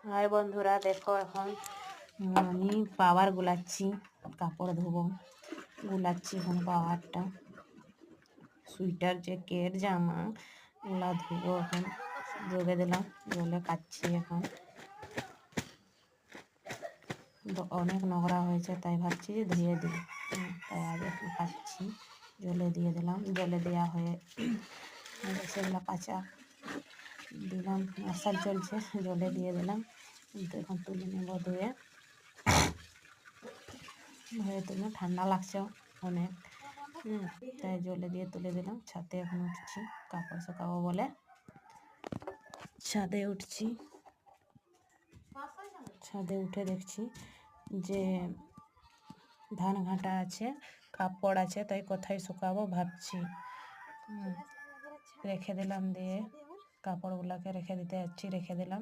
High বন্ধুরা, দেখো এখন আমি পাওয়ার গুলাচ্ছি, কাপড় ধোবো, গুলাচ্ছি এখন পাওয়ারটা, সুইটার জ্যাকেট জামা এগুলা ধোবো। এখন জলে দিলাম, জলে কাচ্ছি। এখন অনেক নোংরা হয়েছে তাই ভাবছি যে ধুয়ে দিই, তাই আজ এখন কাচ্ছি। জলে দিয়ে দিলাম, জলে দেওয়া হয়ে সেগুলো কাঁচা দিলাম, মার্শাল চলছে, জলে দিয়ে দিলাম। কিন্তু এখন তুলে নেবো ধুয়ে। ধুয়ে তুলে ঠান্ডা লাগছে অনেক, তাই জলে দিয়ে তুলে দিলাম। ছাদে এখন উঠছি, কাপড় শুকাবো বলে ছাদে উঠছি। ছাদে উঠে দেখছি যে ধান ঘাটা আছে, কাপড় আছে, তাই কোথায় শুকাবো ভাবছি। রেখে দিলাম, দিয়ে কাপড়গুলোকে রেখে দিতে যাচ্ছি, রেখে দিলাম।